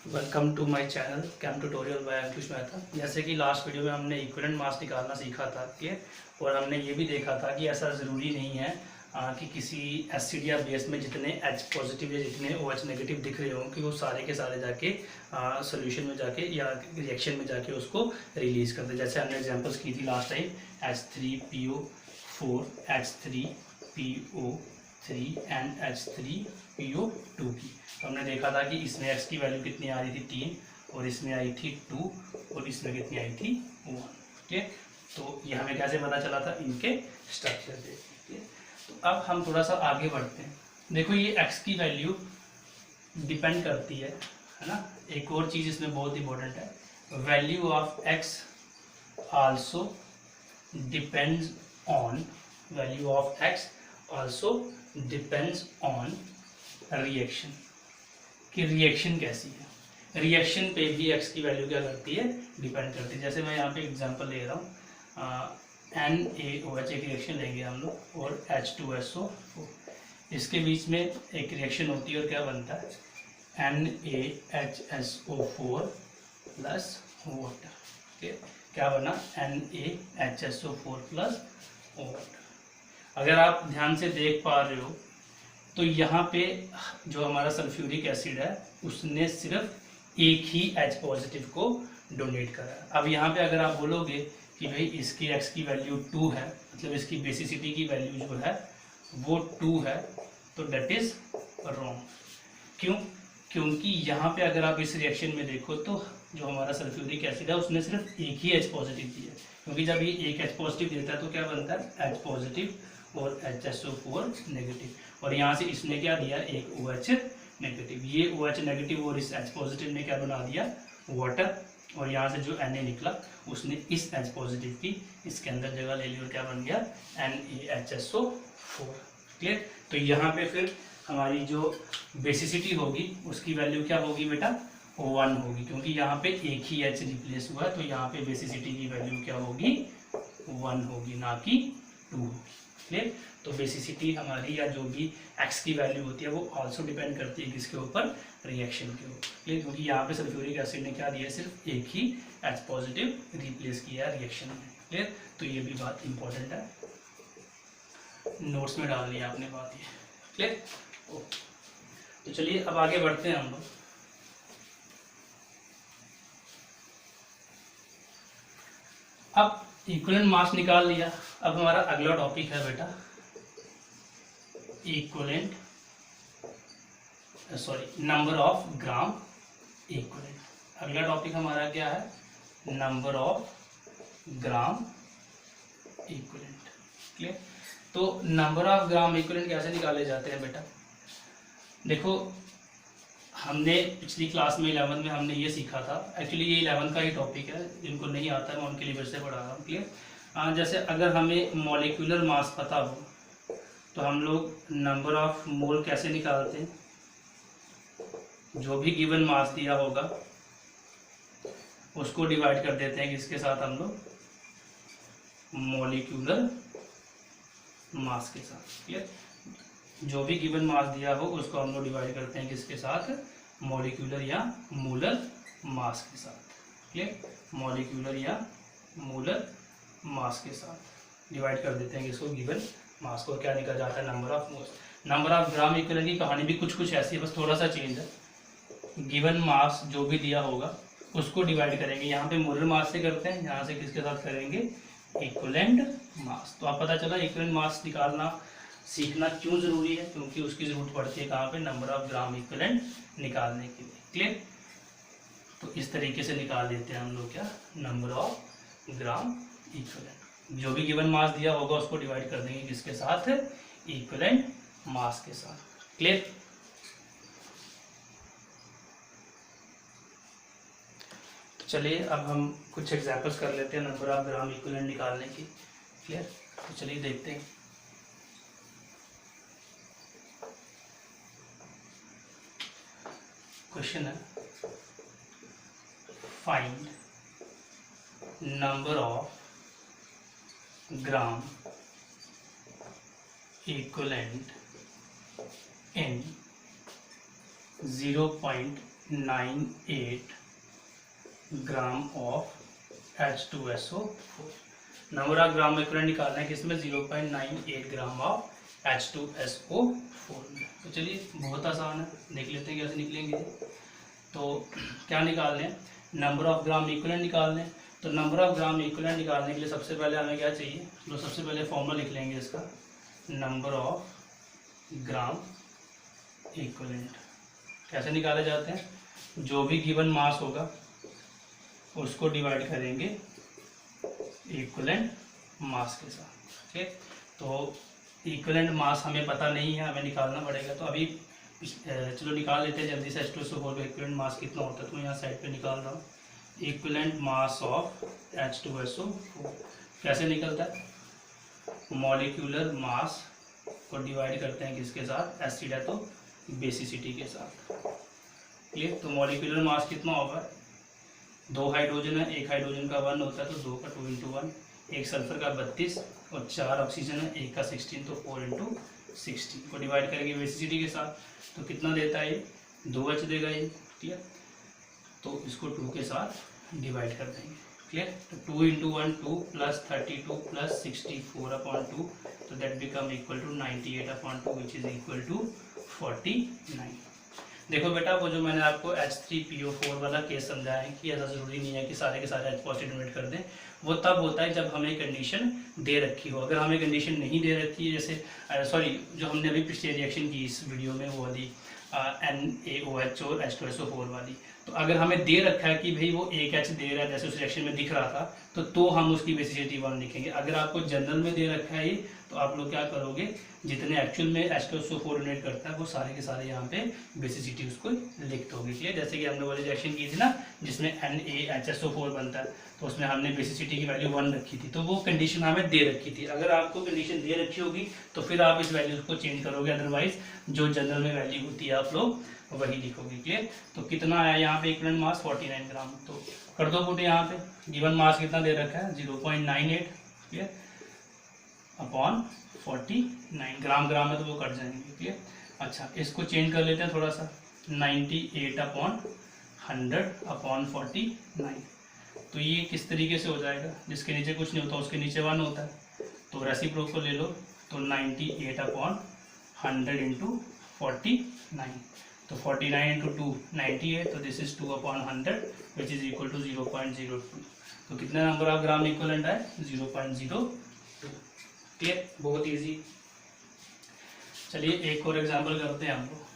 Welcome to my channel cam tutorial by Ankush Mehta. जैसे कि last video में हमने इक्विवेलेंट मास निकालना सीखा था और हमने ये भी देखा था कि ऐसा ज़रूरी नहीं है कि किसी एसिड या बेस में जितने H पॉजिटिव या जितने OH नेगेटिव दिख रहे हों कि वो सारे के सारे जाके सॉल्यूशन में जाके या रिएक्शन में जाके उसको रिलीज़ कर दे। जैसे हमने एग्जांपल्स की थी last time H3PO4, H3PO3 and H3PO2 की। तो हमने देखा था कि इसमें x की वैल्यू कितनी आ रही थी 3 और इसमें आई थी 2 और इसमें कितनी आई थी 1। ठीक, तो ये हमें कैसे पता चला था, इनके स्ट्रक्चर से। ठीक, तो अब हम थोड़ा सा आगे बढ़ते हैं। देखो ये x की वैल्यू डिपेंड करती है ना। एक और चीज़ इसमें बहुत इंपॉर्टेंट है, value of x also depends on reaction कि रिएक्शन कैसी है। रिएक्शन पे भी x की वैल्यू क्या करती है, डिपेंड करती है। जैसे मैं यहाँ पे एग्जांपल ले रहा हूँ, NaOH एक रिएक्शन लेंगे हम लोग और H2SO4, इसके बीच में एक रिएक्शन होती है और क्या बनता है NaHSO4 प्लस वाटर। क्या बना NaHSO4 प्लस वाटर। अगर आप ध्यान से देख पा रहे हो तो यहाँ पे जो हमारा सल्फ्यूरिक एसिड है उसने सिर्फ एक ही H पॉजिटिव को डोनेट करा है। अब यहाँ पे अगर आप बोलोगे कि भाई इसकी x की वैल्यू 2 है, मतलब इसकी बेसिसिटी की वैल्यू जो है वो 2 है, तो डेट इज रॉन्ग। क्यों? क्योंकि यहाँ पे अगर आप इस रिएक्शन में देखो तो जो हमारा सल्फ्यूरिक एसिड है उसने सिर्फ एक ही H पॉजिटिव दिया है, क्योंकि जब ये एक H पॉजिटिव देता है तो क्या बनता है H पॉजिटिव और HSO4 नेगेटिव, और यहाँ से इसने क्या दिया एक OH नेगेटिव। ये OH नेगेटिव और इस H पॉजिटिव ने क्या बना दिया वाटर, और यहाँ से जो Na निकला उसने इस H पॉजिटिव की इसके अंदर जगह ले ली और क्या बन गया NaHSO4। क्लियर? तो यहाँ पे फिर हमारी जो बेसिसिटी होगी उसकी वैल्यू क्या होगी बेटा 1 होगी, क्योंकि यहाँ पे एक ही H रिप्लेस हुआ है, तो यहाँ पे बेसिसिटी की वैल्यू क्या होगी 1 होगी, ना कि 2 होगी। क्लियर? तो बेसिसिटी हमारी या जो भी x की वैल्यू होती है वो आल्सो डिपेंड करती है किसके ऊपर, रिएक्शन के ऊपर। क्लियर? क्योंकि यहाँ पे सल्फ्यूरिक एसिड ने क्या दिया, सिर्फ एक ही H पॉजिटिव रिप्लेस किया है रिएक्शन में। क्लियर? तो ये भी बात इंपॉर्टेंट है, नोट्स में डालनी है आपने बात ये। क्लियर? तो चलिए अब आगे बढ़ते हैं हम लोग। अब इक्विवेलेंट मास निकाल लिया, अब हमारा अगला टॉपिक है बेटा equivalent number of gram equivalent. अगला टॉपिक हमारा क्या है, number of gram equivalent. Clear? तो नंबर ऑफ ग्राम इक्विवेलेंट कैसे निकाले जाते हैं बेटा, देखो हमने पिछली क्लास में 11 में हमने ये सीखा था। एक्चुअली ये 11 का ही टॉपिक है, जिनको नहीं आता है मैं उनके लिए फिर से पढ़ा रहा हूँ। क्लियर? जैसे अगर हमें मॉलिक्यूलर मास पता हो तो हम लोग नंबर ऑफ मोल कैसे निकालते हैं, जो भी गिवन मास दिया होगा उसको डिवाइड कर देते हैं किसके साथ, हम लोग मॉलिक्यूलर मास के साथ। क्लियर? जो भी गिवन मास दिया हो उसको हम लोग डिवाइड करते हैं किसके साथ, मॉलिक्यूलर या मोलर मास के साथ। क्लियर? मॉलिक्यूलर या मोलर मास के साथ डिवाइड कर देते हैं किसको, गिवन मास को। क्या निकल जाता है, number of moles. Number of gram equivalent की कहानी भी कुछ ऐसी है, बस थोड़ा सा चेंज है। गिवन मास जो भी दिया होगा उसको डिवाइड करेंगे, यहाँ पे मोलर मास से करते हैं, यहाँ से किसके साथ करेंगे, इक्विवेलेंट मास। तो आप पता चला इक्विवेलेंट मास निकालना सीखना क्यों जरूरी है, क्योंकि उसकी जरूरत पड़ती है कहाँ पे, नंबर ऑफ ग्राम इक्विवेलेंट निकालने के लिए। क्लियर? तो इस तरीके से निकाल देते हैं हम लोग क्या, नंबर ऑफ ग्राम इक्विवेलेंट। जो भी गिवन मास दिया होगा उसको डिवाइड कर देंगे किसके साथ, इक्विवेलेंट मास के साथ। क्लियर? तो चलिए अब हम कुछ एग्जांपल्स कर लेते हैं नंबर ऑफ ग्राम इक्विवेलेंट निकालने की। क्लियर? तो चलिए देखते हैं। क्वेश्चन है, find number of gram equivalent in 0.0 0.98 gram of H2SO4। Number of gram equivalent निकालना है किसमें, 0.98 ग्राम ऑफ H2SO4 में। तो चलिए बहुत आसान है, देख लेते हैं कैसे निकलेंगे। तो क्या निकालने हैं, नंबर ऑफ ग्राम इक्विवेलेंट निकालने हैं। तो नंबर ऑफ ग्राम इक्विवेलेंट निकालने के लिए सबसे पहले हमें क्या चाहिए, तो सबसे पहले फॉर्मूला लिख लेंगे इसका, नंबर ऑफ ग्राम इक्विवेलेंट। कैसे निकाले जाते हैं, जो भी गिवन मास होगा उसको डिवाइड करेंगे इक्विवेलेंट मास के साथ। ठीक है, तो इक्विवेलेंट मास हमें पता नहीं है, हमें निकालना पड़ेगा। तो अभी चलो निकाल लेते हैं जल्दी से। H2SO4 का इक्विवेलेंट मास कितना होता है, तो मैं यहाँ साइड पे निकाल रहा हूँ। इक्विवेलेंट मास ऑफ H2SO4 कैसे निकलता है, मॉलिक्यूलर मास को डिवाइड करते हैं किसके साथ, एसिड है तो बेसिसिटी के साथ। क्लियर, तो मॉलिक्यूलर मास कितना होगा, 2 हाइड्रोजन है, एक हाइड्रोजन का 1 होता है तो 2 का 2 × 1, एक सल्फर का 32 और 4 ऑक्सीजन है, एक का 16 तो 4 × 16 को डिवाइड करेंगे बेसिसिटी के साथ। तो कितना देता है ये, 2H देगा ये। क्लियर, तो इसको 2 के साथ डिवाइड कर देंगे। क्लियर, तो 2 × 1 2 + 32 + 64/2, तो that become equal to 98/2 which is equal to 49। देखो बेटा, वो जो मैंने आपको H3PO4 वाला केस समझाया है कि ऐसा ज़रूरी नहीं है कि सारे के सारे H पॉजिटिव डोनेट कर दें, वो तब होता है जब हमें कंडीशन दे रखी हो। अगर हमें कंडीशन नहीं दे रखी है, जैसे सॉरी जो हमने अभी पिछले रिएक्शन की इस वीडियो में वो वाली NaOH और H2SO4 वाली, तो अगर हमें दे रखा है कि भाई वो 1H दे रहा है जैसे उस रिएक्शन में दिख रहा था, तो हम उसकी बेसिसिटी 1 लिखेंगे। अगर आपको जनरल में दे रखा है ये, तो आप लोग क्या करोगे, जितने एक्चुअल में H2SO4 डोनेट करता है वो सारे के सारे यहाँ पे बेसिसिटी उसको लिख दोगे। क्लियर, जैसे कि हमने वाली रिएक्शन की थी ना जिसमें NaHSO4 बनता है, तो उसमें हमने बेसिसिटी की वैल्यू 1 रखी थी, तो वो कंडीशन हमें दे रखी थी। अगर आपको कंडीशन दे रखी होगी तो फिर आप इस वैल्यू को चेंज करोगे, अदरवाइज जो जनरल में वैल्यू होती है आप लोग वही लिखोगे। क्लियर, तो कितना आया यहाँ पे इक्विवेलेंट मास 49 ग्राम। तो कर दो पुट, यहाँ पे गिवन मास कितना दे रखा है 0.98। क्लियर, अपॉन 49 ग्राम में तो वो कट जाएंगे। क्लियर, अच्छा इसको चेंज कर लेते हैं थोड़ा सा, 98/100/49। तो ये किस तरीके से हो जाएगा, जिसके नीचे कुछ नहीं होता उसके नीचे 1 होता है, तो रेसिप्रोकल को ले लो, तो 98/100 × 49, तो 49 × 2 98, तो this is 2/100 which is equal to 0.02। तो कितना नंबर ऑफ ग्राम इक्विवेलेंट है, 0.02। क्लियर, बहुत इजी। चलिए एक और एग्जांपल करते हैं हम लोग।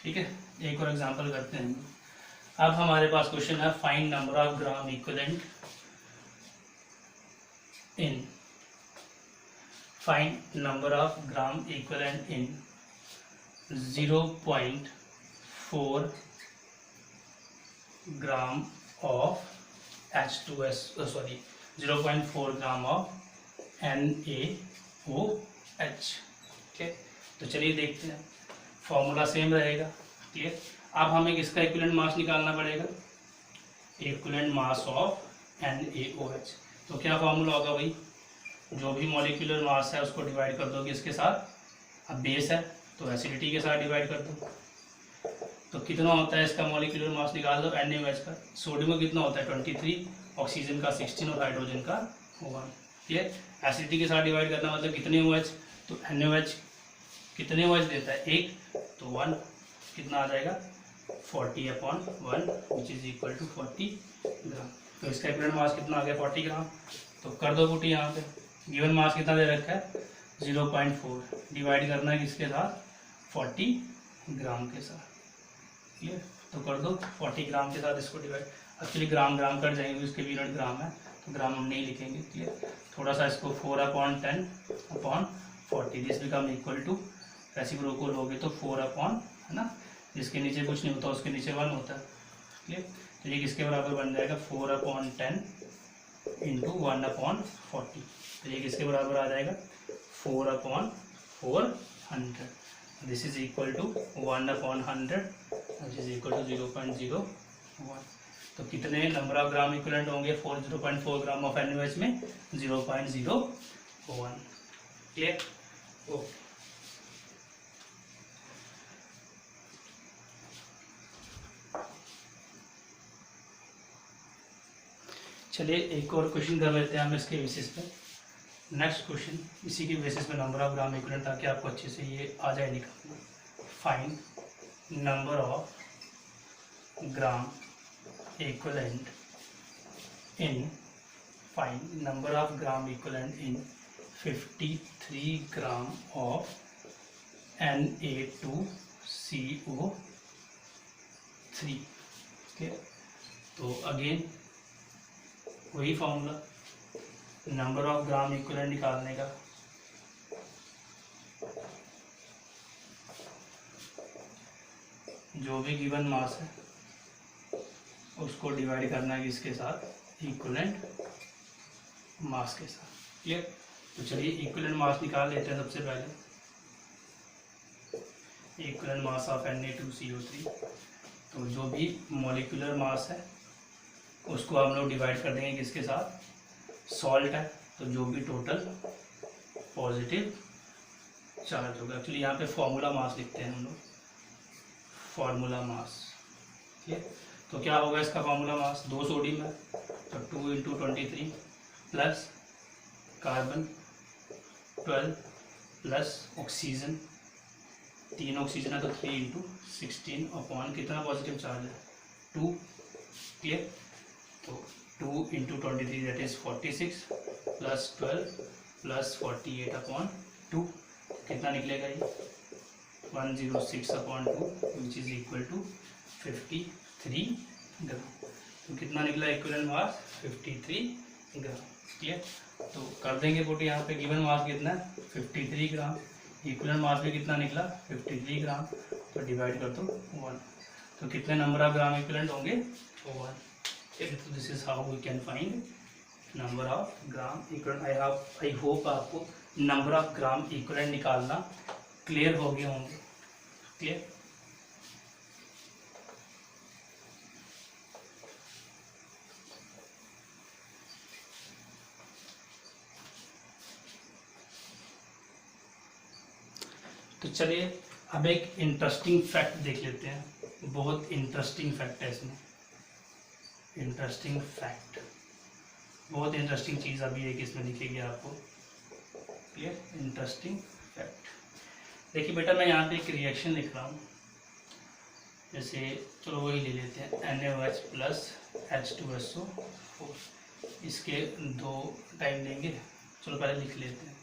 ठीक है, एक और एग्जांपल करते हैं हम लोग। अब हमारे पास क्वेश्चन है, find number of gram equivalent in, find number of gram equivalent in 0.4 gram of H2S, sorry 0.4 gram of NaOH। ठीक, तो चलिए देखते हैं, फॉर्मूला सेम रहेगा। क्लियर, अब हमें किसका इक्विवेलेंट मास निकालना पड़ेगा, इक्विवेलेंट मास ऑफ NaOH। तो क्या फॉर्मूला होगा भाई, जो भी मॉलिक्यूलर मास है उसको डिवाइड कर दो किसके साथ, अब बेस है तो एसिडिटी के साथ डिवाइड कर दो। तो कितना होता है इसका मॉलिक्यूलर मास निकाल दो NaOH का। सोडियम का कितना होता है 23, ऑक्सीजन का 16 और हाइड्रोजन का 1। ठीक, एसिडिटी के साथ डिवाइड करना मतलब कितने OH, तो NaOH कितने OH देता है 1, तो 1 कितना आ जाएगा 40/1 विच इज इक्वल टू 40 ग्राम। तो इसका इक्विवेलेंट मास कितना आ गया 40 ग्राम। तो कर दो पुटी, यहाँ पे गिवन मास कितना दे रखा है 0.4, डिवाइड करना है किसके साथ 40 ग्राम के साथ। क्लियर, तो कर दो 40 ग्राम के साथ इसको डिवाइड। एक्चुअली ग्राम कट जाएंगे, उसके भी यूनिट ग्राम है तो ग्राम हम नहीं लिखेंगे। क्लियर, थोड़ा सा इसको 4/10/40 this become equal to, reciprocal लोगे तो 4/, है ना, जिसके नीचे कुछ नहीं होता उसके नीचे 1 होता है। क्लियर, तो ये किसके बराबर बन जाएगा 4/10 × 1/40। तो ये किसके बराबर आ जाएगा 4/400। This is equal to 1/100 which is equal to 0.01। तो कितने नंबर ऑफ ग्राम इक्विवेलेंट होंगे 0.4 ग्राम ऑफ NaOH में 0.01। Clear, okay. चलिए एक और क्वेश्चन कर लेते हैं हम इसके बेसिस पे। नेक्स्ट क्वेश्चन इसी के बेसिस पे नंबर ऑफ ग्राम इक्विवेलेंट, ताकि आपको अच्छे से ये आ जाए निकालना। Find number of gram equivalent in gram equivalent in 53 gram of Na2CO3। Okay, तो अगेन वही formula number of gram equivalent निकालने का। जो भी गिवन मास है उसको डिवाइड करना है किसके साथ, इक्विवेलेंट मास के साथ। क्लियर? तो चलिए इक्विवेलेंट मास निकाल लेते हैं। सबसे पहले इक्विवेलेंट मास ऑफ Na2CO3, तो जो भी मॉलिक्यूलर मास है उसको हम लोग डिवाइड कर देंगे किसके साथ, सॉल्ट है तो जो भी टोटल पॉजिटिव चार्ज होगा। एक्चुअली यहाँ पे फॉर्मूला मास लिखते हैं हम लोग, फॉर्मूला मास। ठीक है, तो क्या होगा इसका फॉर्मूला मास, 2 सोडियम है तो 2 × 23 plus carbon 12 plus oxygen, 3 oxygen है तो 3 × 16 अपॉन कितना पॉजिटिव चार्ज है 2। क्लियर? तो 2 × 23 that is 46 plus 12 plus 48 upon 2, कितना निकलेगा ये 106/2 विच इज इक्वल टू 53 ग्राम। तो कितना निकला इक्विवेलेंट मास 53 ग्राम। क्लियर? तो कर देंगे पुट, यहाँ पे गिवन मास कितना है 53 ग्राम, इक्विवेलेंट मास भी कितना निकला 53 ग्राम, तो डिवाइड कर दो 1। तो कितने नंबर ऑफ ग्राम इक्विवेलेंट होंगे 1। तो this is how we can find number of gram equivalent. I hope आपको नंबर ऑफ ग्राम इक्विवेलेंट निकालना क्लियर हो गए होंगे। क्लियर? तो चलिए अब एक इंटरेस्टिंग फैक्ट देख लेते हैं। बहुत इंटरेस्टिंग फैक्ट है इसमें, इंटरेस्टिंग फैक्ट, बहुत इंटरेस्टिंग चीज़ अभी एक इसमें दिखेगी आपको। क्लियर? Interesting fact. देखिए बेटा, मैं यहाँ पे एक रिएक्शन लिख रहा हूँ, जैसे चलो वही ले लेते हैं NaOH प्लस H2SO4। इसके 2 टाइम लेंगे, चलो पहले लिख लेते हैं।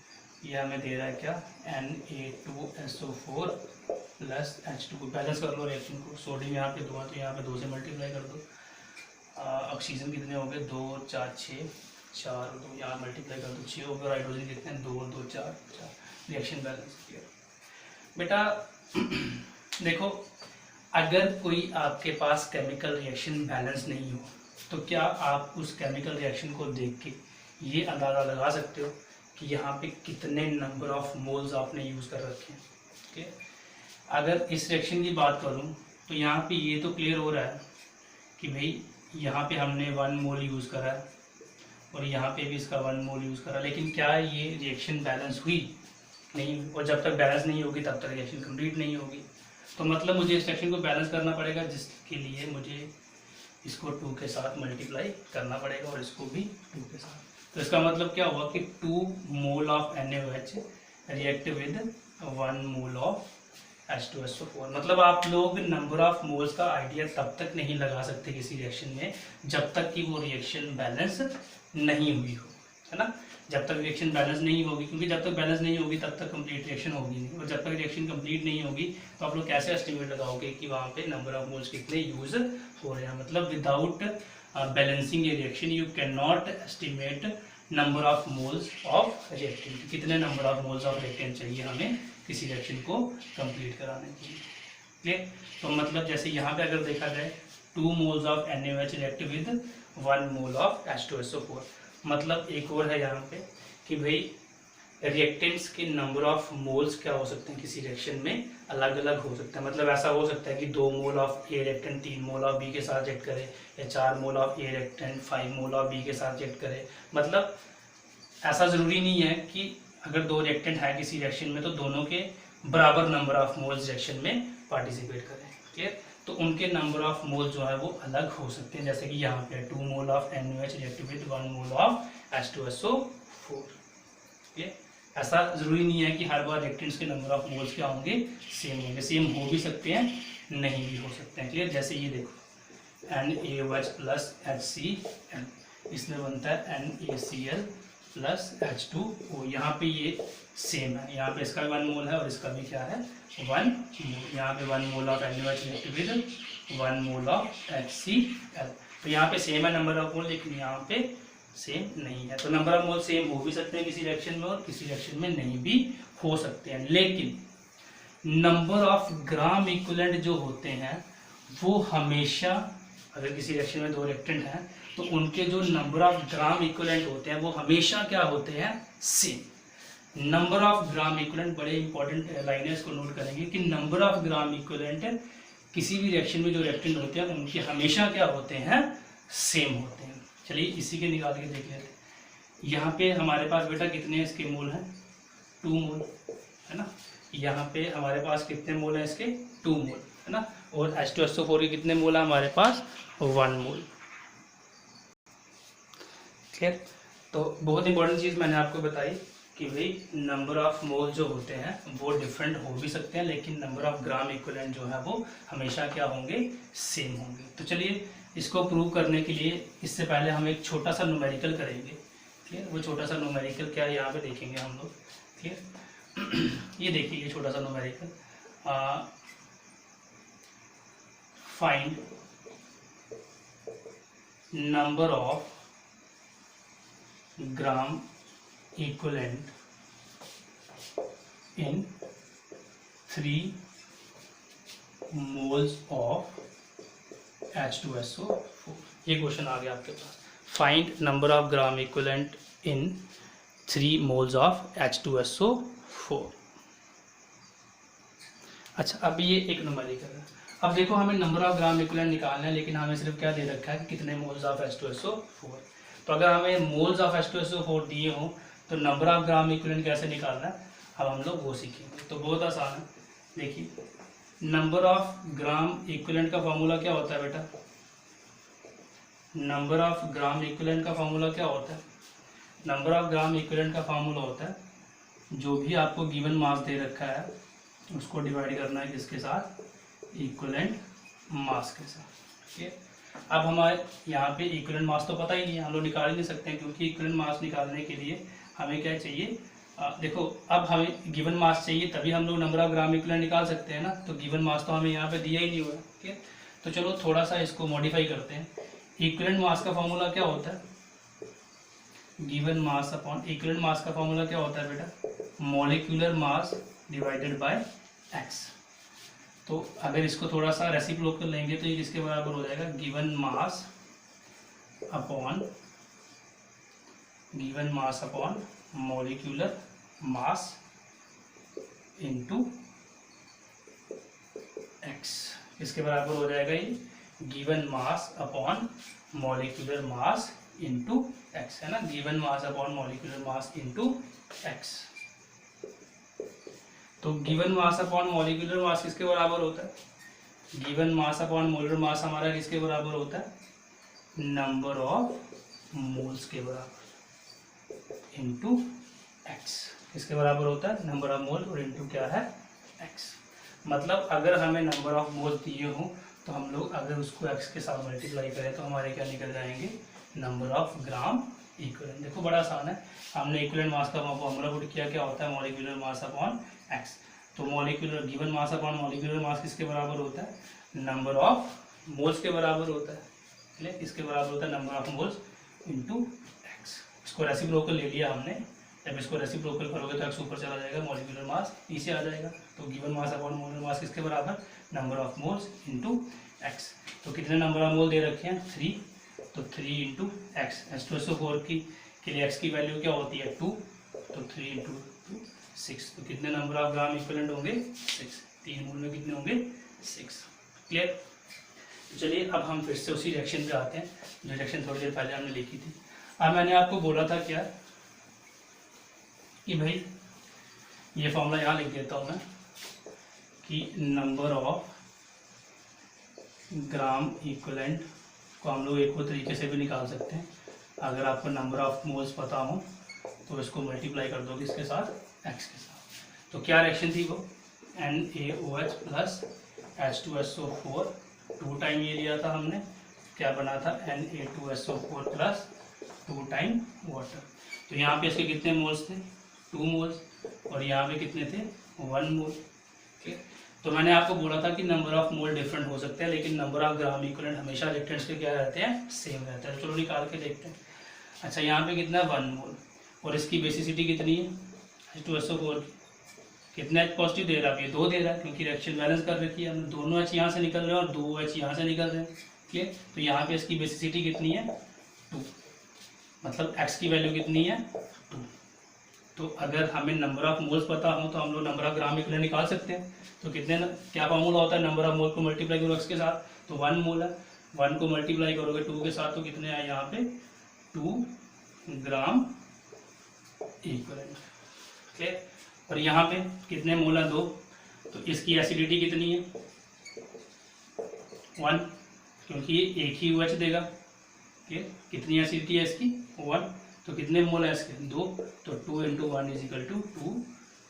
यह हमें दे रहा है क्या, Na2SO4 प्लस H2। बैलेंस कर लो रिएक्शन को, सोडियम यहाँ पे 2 है तो यहाँ पे 2 से मल्टीप्लाई कर दो। ऑक्सीजन कितने हो गए 2 4 6 4, तो यहाँ मल्टीप्लाई कर दो 6 हो गए। और हाइड्रोजन कितने 2 2 4 4। रिएक्शन बैलेंस किया बेटा। देखो, अगर कोई आपके पास केमिकल रिएक्शन बैलेंस नहीं हो तो क्या आप उस केमिकल रिएक्शन को देख के ये अंदाज़ा लगा सकते हो कि यहाँ पे कितने नंबर ऑफ मोल्स आपने यूज़ कर रखे हैं। ठीक है, अगर इस रिएक्शन की बात करूँ तो यहाँ पे ये तो क्लियर हो रहा है कि भाई यहाँ पे हमने 1 मोल यूज़ करा है और यहाँ पे भी इसका 1 मोल यूज़ करा, लेकिन क्या ये रिएक्शन बैलेंस हुई नहीं, और जब तक बैलेंस नहीं होगी तब तक रिएक्शन कंप्लीट नहीं होगी। तो मतलब मुझे इस रिएक्शन को बैलेंस करना पड़ेगा, जिसके लिए मुझे इसको 2 के साथ मल्टीप्लाई करना पड़ेगा और इसको भी 2 के साथ। तो इसका मतलब क्या हुआ कि 2 mole of NaOH react with 1 mole of H2SO4। मतलब आप लोग नंबर ऑफ मोल्स का आइडिया तब तक नहीं लगा सकते किसी रिएक्शन में जब तक कि वो रिएक्शन बैलेंस नहीं हुई हो, है ना। जब तक रिएक्शन बैलेंस नहीं होगी, क्योंकि जब तक बैलेंस नहीं होगी तब तक कंप्लीट रिएक्शन होगी नहीं, और जब तक रिएक्शन कंप्लीट नहीं होगी तो आप लोग कैसे एस्टिमेट लगाओगे कि वहाँ पे नंबर ऑफ मोल्स कितने यूज हो रहे हैं। मतलब without balancing a reaction you can not estimate number of moles of reactant. कितने number of moles of reactant चाहिए हमें किसी रिएक्शन को कंप्लीट कराने के लिए। क्लियर? तो मतलब जैसे यहाँ पे अगर देखा जाए 2 moles of NaOH react with 1 mole of H2SO4। मतलब एक और है यहाँ पे कि भाई रिएक्टेंट्स के नंबर ऑफ मोल्स क्या हो सकते हैं किसी रिएक्शन में, अलग अलग हो सकता है। मतलब ऐसा हो सकता है कि 2 mole of A reactant 3 mole of B के साथ रिएक्ट करे, या 4 mole of A reactant 5 mole of B के साथ रिएक्ट करे। मतलब ऐसा ज़रूरी नहीं है कि अगर 2 रिएक्टेंट है किसी रिएक्शन में तो दोनों के बराबर नंबर ऑफ मोल्स रिएक्शन में पार्टिसिपेट करें। क्लियर? तो उनके नंबर ऑफ मोल जो है वो अलग हो सकते हैं। जैसे कि यहाँ पे 2 mole of NaOH react with 1 mole of H2SO4। ये ऐसा जरूरी नहीं है कि हर बार रिएक्टेंट्स के नंबर ऑफ मोल्स क्या होंगे, सेम होंगे। सेम हो भी सकते हैं, नहीं भी हो सकते हैं। क्लियर? जैसे ये देखो NaOH प्लस HCl, इसमें बनता है NaCl प्लस H2O। यहाँ पे ये सेम है, यहाँ पे इसका भी 1 मोल है और इसका भी क्या है 1 मोल। यहाँ पे 1 mole of NaOH react with 1 mole of HCl। तो यहाँ पे सेम है नंबर ऑफ मोल, लेकिन यहाँ पे सेम नहीं है। तो नंबर ऑफ मोल सेम हो भी सकते हैं किसी रिएक्शन में और किसी रिएक्शन में नहीं भी हो सकते हैं। लेकिन नंबर ऑफ ग्राम इक्विवेलेंट जो होते हैं वो हमेशा, अगर किसी रिएक्शन में 2 रिएक्टेंट हैं तो उनके जो नंबर ऑफ ग्राम इक्विवेलेंट होते हैं वो हमेशा क्या होते हैं, same. Number of gram equivalent, बड़े इंपॉर्टेंट लाइन है, इसको नोट करेंगे कि नंबर ऑफ ग्राम इक्विवेलेंट किसी भी रिएक्शन में जो रिएक्टेंट होते हैं उनके हमेशा क्या होते हैं, सेम होते हैं। चलिए इसी के निकाल के देख लेते हैं। यहाँ पे हमारे पास बेटा कितने इसके मोल हैं, 2 मोल है ना। यहाँ पे हमारे पास कितने मोल हैं इसके, 2 मोल है ना। और H2SO4 के कितने मोल है हमारे पास, 1 मोल। ठीक, तो बहुत इंपॉर्टेंट चीज़ मैंने आपको बताई कि भाई नंबर ऑफ मोल जो होते हैं वो डिफरेंट हो भी सकते हैं, लेकिन नंबर ऑफ ग्राम इक्विवेलेंट जो है वो हमेशा क्या होंगे, सेम होंगे। तो चलिए इसको प्रूव करने के लिए इससे पहले हम एक छोटा सा न्यूमेरिकल करेंगे। ठीक है, वो छोटा सा न्यूमेरिकल क्या है यहाँ पे देखेंगे हम लोग। ठीक है, ये देखिए ये छोटा सा numerical, find number of gram equivalent in 3 moles of H2SO4। ये क्वेश्चन आ गया आपके पास। Find number of gram equivalent in 3 moles of H2SO4। अच्छा, अब ये एक न्यूमेरिकल है। अब देखो हमें नंबर ऑफ ग्राम इक्विवेलेंट निकालना है, लेकिन हमें सिर्फ क्या दे रखा है कि कितने मोल्स ऑफ H2SO4। तो अगर हमें मोल्स ऑफ H2SO4 दिए हों तो नंबर ऑफ ग्राम इक्विवेलेंट कैसे निकालना है, अब हम लोग वो सीखेंगे। तो बहुत आसान है, देखिए नंबर ऑफ ग्राम इक्विवेलेंट का फॉर्मूला क्या होता है बेटा, नंबर ऑफ ग्राम इक्विवेलेंट का फॉर्मूला क्या होता है, नंबर ऑफ ग्राम इक्विवेलेंट का फॉर्मूला होता है जो भी आपको गिवन मास दे रखा है उसको डिवाइड करना है किसके साथ, इक्विवेलेंट मास के साथ। ठीक है, अब हमारे यहाँ पे इक्विवेलेंट मास तो पता ही नहीं है, हम लोग निकाल ही नहीं सकते हैं, क्योंकि इक्विवेलेंट मास निकालने के लिए हमें क्या चाहिए, देखो अब हमें गिवन मास चाहिए तभी हम लोग नंबर ऑफ ग्राम इक्विवेलेंट निकाल सकते हैं ना। तो गिवन मास तो हमें यहाँ पे दिया ही नहीं हुआ है। ठीक है, तो चलो थोड़ा सा इसको मॉडिफाई करते हैं। इक्विवेलेंट मास का फॉर्मूला क्या होता है, given mass upon equivalent mass का फॉर्मूला क्या होता है बेटा, molecular mass divided by x. तो अगर इसको थोड़ा सा रेसिप्रोकल लेंगे तो ये किसके बराबर हो जाएगा, given mass upon molecular mass into x. इसके बराबर हो जाएगा ये given mass upon molecular mass into x, है ना, given mass upon molecular mass into x. तो given mass upon molecular mass किसके बराबर होता है, given mass upon molar mass हमारा किसके बराबर होता है, नंबर ऑफ मोल्स के बराबर इनटू एक्स। किसके बराबर होता है, नंबर ऑफ मोल और इनटू क्या है, एक्स। मतलब अगर हमें नंबर ऑफ मोल दिए हों तो हम लोग अगर उसको एक्स के साथ मल्टीप्लाई करें तो हमारे क्या निकल जाएंगे, नंबर ऑफ ग्राम इक्विवेलेंट। देखो बड़ा आसान है, हमने इक्विवेलेंट मास का फॉर्मूला पुट किया, क्या होता है, मॉलिक्यूलर मास अपॉन एक्स। तो molecular given mass upon molecular mass किसके बराबर होता है, नंबर ऑफ मोल्स के बराबर होता है। ठीक है, किसके बराबर होता है, number of moles into x. इसको रेसिप्रोकल ले लिया हमने, जब इसको रेसिप्रोकल करोगे तो एक्स ऊपर चला जाएगा, मॉलिक्यूलर मास नीचे आ जाएगा। तो गिवन मास अपॉन मोलर मास किसके बराबर, number of moles into x. तो कितने नंबर ऑफ मोल दे रखे हैं, 3, तो 3 इंटू एक्स। H2SO4 के लिए एक्स की वैल्यू क्या होती है, 2, तो 3 इंटू 2 6। तो कितने नंबर ऑफ ग्राम इक्विवेलेंट होंगे, 6। 3 मोल में कितने होंगे, 6। क्लियर। तो चलिए अब हम फिर से उसी रिएक्शन पे आते हैं जो रिएक्शन थोड़ी देर पहले हमने लिखी थी। अब मैंने आपको बोला था क्या कि भाई ये फॉर्मूला यहाँ लिख देता हूँ मैं कि नंबर ऑफ ग्राम इक्विवेलेंट को हम लोग एक और तरीके से भी निकाल सकते हैं। अगर आपको नंबर ऑफ मोल्स पता हो तो इसको मल्टीप्लाई कर दो किसके साथ, x के साथ। तो क्या रिएक्शन थी वो, NaOH प्लस H2SO4, 2 टाइम ये लिया था हमने, क्या बना था Na2SO4 प्लस 2 टाइम वाटर। तो यहाँ पे इसके कितने मोल्स थे, 2 मोल्स, और यहाँ पे कितने थे, 1 मोल। ठीक, तो मैंने आपको बोला था कि नंबर ऑफ मोल डिफरेंट हो सकते हैं, लेकिन नंबर ऑफ ग्राम इक्विवेलेंट हमेशा रिएक्टेंट्स के क्या रहते हैं, सेम रहते हैं। चलो निकाल के देखते हैं। अच्छा, यहाँ पे कितना है, 1 मोल, और इसकी बेसिसिटी कितनी है, H2SO4 कितना H पॉजिटिव दे रहा है, ये 2 दे रहा है, क्योंकि रिएक्शन बैलेंस कर रखी है हमने, दोनों H यहाँ से निकल रहे हैं और 2 H यहाँ से निकल रहे हैं। क्लियर, तो यहाँ पे इसकी बेसिसिटी कितनी है, 2, मतलब x की वैल्यू कितनी है, 2। तो अगर हमें नंबर ऑफ मोल्स पता हो तो हम लोग नंबर ऑफ ग्राम इक्विवेलेंट निकाल सकते हैं। तो कितने क्या फॉर्मूला होता है, नंबर ऑफ मोल को मल्टीप्लाई करो x के साथ, तो 1 मोल है, 1 को मल्टीप्लाई करोगे 2 के साथ, तो कितने आए यहाँ पे, 2 ग्राम इक्विवेलेंट। ठीक, और यहाँ पे कितने मोल है, 2, तो इसकी एसिडिटी कितनी है, 1, क्योंकि ये एक ही OH देगा। ठीक, कितनी एसिडिटी है इसकी, 1, तो कितने मोल है इसके, 2, तो 2 × 1 = 2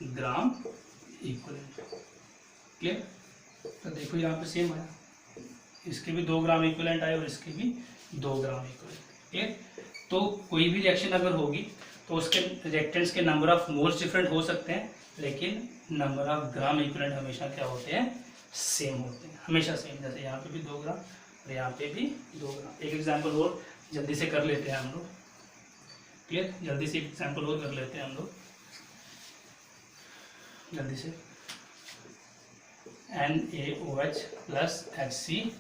ग्राम इक्विवेलेंट। क्लियर, तो देखो यहाँ पे सेम आया, इसके भी 2 ग्राम इक्विवेलेंट आए और इसके भी 2 ग्राम इक्विवेलेंट। क्लियर, तो कोई भी रिएक्शन अगर होगी तो उसके रिएक्टेंट्स के नंबर ऑफ मोल्स डिफरेंट हो सकते हैं, लेकिन नंबर ऑफ ग्राम इक्विवेलेंट हमेशा क्या होते हैं, सेम होते हैं, हमेशा सेम। जैसे यहाँ पे भी 2 ग्राम और यहाँ पे भी 2 ग्राम। एक एग्जांपल और जल्दी से कर लेते हैं हम लोग। क्लियर, जल्दी से एग्जांपल और कर लेते हैं हम लोग जल्दी से। NaOH प्लस HCl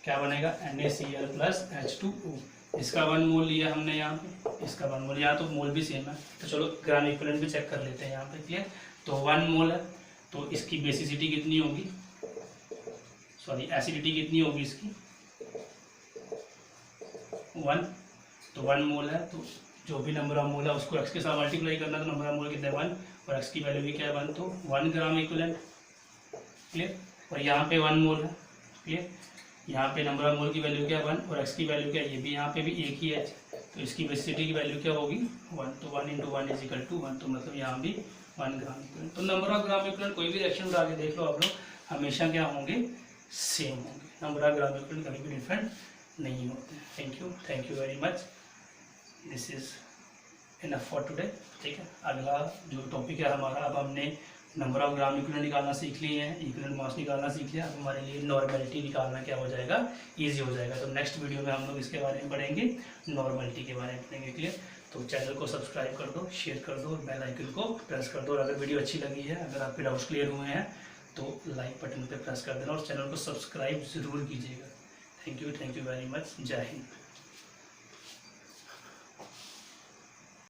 क्या बनेगा, NaCl प्लस H2O। इसका 1 मोल लिया हमने यहाँ पे, इसका 1 मोल, यहाँ तो मोल भी सेम है। तो चलो ग्राम इक्विवेलेंट भी चेक कर लेते हैं यहाँ पे। क्लियर, तो 1 मोल है, तो इसकी बेसिसिटी कितनी होगी, सॉरी एसिडिटी कितनी होगी इसकी, 1, तो 1 मोल है, तो जो भी नंबर ऑफ मोल है उसको x के साथ मल्टीप्लाई करना, तो नंबर ऑफ मोल कितने 1, और x की वैल्यू भी क्या है 1, तो 1 ग्राम इक्विवेलेंट। क्लियर, और यहाँ पे 1 मोल है। क्लियर, यहाँ पे नंबर ऑफ मोल की वैल्यू क्या 1 और x की वैल्यू क्या, ये भी यहाँ पे भी एक ही है, तो इसकी बेसिसिटी की वैल्यू क्या होगी 1, तो 1 × 1 = 1, तो मतलब यहाँ भी 1 ग्राम इक्विवेलेंट। तो नंबर ऑफ ग्राम इक्विवेलेंट कोई भी रिएक्शन उठा के देख लो आप लोग, हमेशा क्या होंगे, सेम होंगे, नंबर ऑफ ग्राम इक्विवेलेंट कभी भी डिफरेंट नहीं होते। Thank you very much, this is enough for today. ठीक है, अगला जो टॉपिक है हमारा, अब हमने नंबर ऑफ ग्राम इक्विवेलेंट निकालना सीख लिए हैं, इक्विवेलेंट मास निकालना सीख लिया, अब हमारे लिए नॉर्मेलिटी निकालना क्या हो जाएगा, ईजी हो जाएगा। तो नेक्स्ट वीडियो में हम लोग इसके बारे में पढ़ेंगे, नॉर्मेलिटी के बारे में पढ़ेंगे। क्लियर, तो चैनल को सब्सक्राइब कर दो, शेयर कर दो और बेल आइकन को प्रेस कर दो। और अगर वीडियो अच्छी लगी है, अगर आपके डाउट्स क्लियर हुए हैं तो लाइक बटन पर प्रेस कर देना और चैनल को सब्सक्राइब ज़रूर कीजिएगा। थैंक यू वेरी मच, जय हिंद।